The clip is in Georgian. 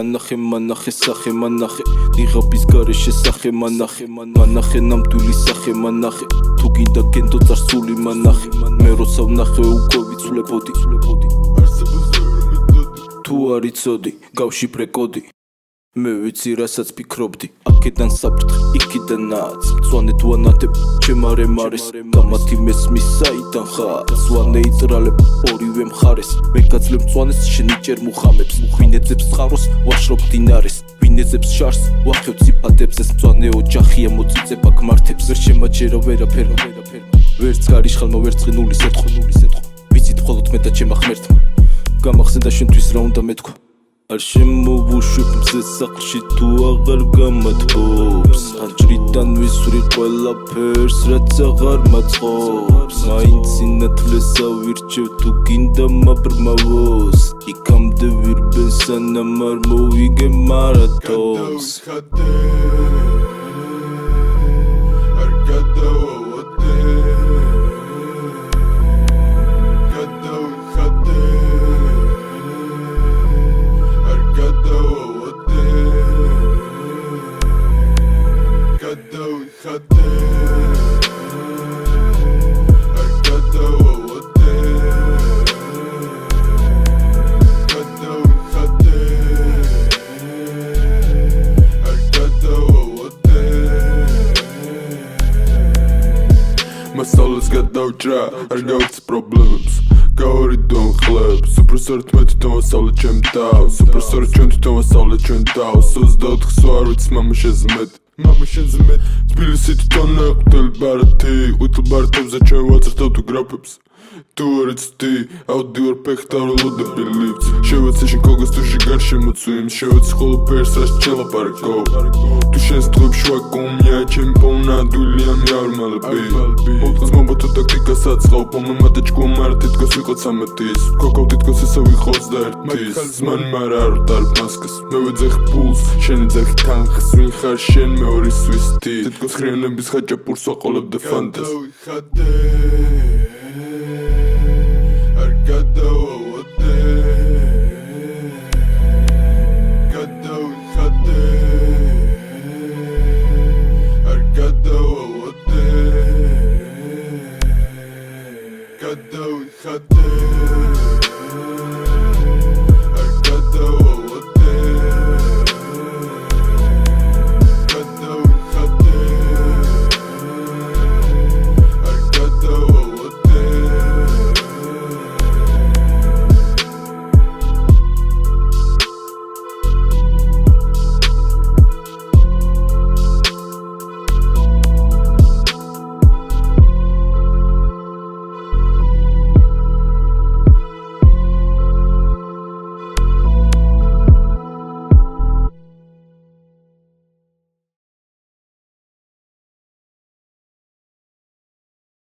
მანახე სახე მანახე ნიღაბის გარეშე სახე მანახე ნამდვილი სახე მანახე თუ გინდა გენდო წარსული მანახე მე როცა ვნახე უკვე ვიცვლებოდი თუ არ იცოდი გავშიფრე კოდი მე ვიცი რასაც ფიქრობდი აქედან საფრთხე იქიდან ნაც მწვანე თუ ანათებ ჩემ არემარეს და მათი მესმის საიდან ხარ ზვანე იტრალებ ორივე მხარეს მე გაძლევ მწვანეს შენ იჭერ მუხამებს ვინეძებს წყაროს ვაშრობ დინარეს ვინეძებს შარს ვახევ ციფათებს ეს მწვანე ოჯახია მოწიწება გმართებს ვერ შემაჯერა ვერაფერმა ვერც გარიშხალმა ვერც ყინულის ეთქო ვიცით მხოლოდ მე და ჩემმა ღმერთმა გამახსენდა შენთვის რა უნდა მეთქვა არ შემოვუშვებ მზე სახლში თუ აღარ გამათბობს ანჭრიდან ვისვრი ყველაფერს რაც აღარ მაწყობს მაინც სინათლესა ვირჩევ თუ გინდა მაბრმავოს იქამდე ვირბენ სანამ არ მოვიგე მარათონს მასალას გადავჭრა, არ გავიც პრობლემებს გავარიდო ხლებს სუპრესორ თვითონ ვასწავლე ჩემ თავს სუპრესორ ჩვენ თვითონ ვასწავლე ჩვენ თავს 24 სვა არ ვიცი მამა შენზე მეტ თბილისი თვითონ ეყრდელ ბარათი ყვითელ ბარათებზე ჩვენ ვაწერთ ავტოგრაფებს თუ არ იცოდი აუდიორ ფეხტარულოდები ლიფტს შევეცე შენ ქოგას თუ შეგარ შემოწვიმს შევეცე ყველაფერს რაც ჩელაპარაკო თუ შენს დღეებში ვაკომია ჩემი პოვნადვილია მიარმალები ოთხს მომბათო ტაქტიკას აწყავ პომე მათაჭკო მარ თითქოს ვიყო 13-ის ქოქავ თითქოს ესა ვიყო 21-ის ზმანი მარა არ ვტარ მასკას მე ვეძახ ფულს შენ ეძახი თანხს ვინ ხარ შენ მეორის ვისტი თითქოს ხრიანების ხაჭაპურს ვაყოლებდა ფანტას Got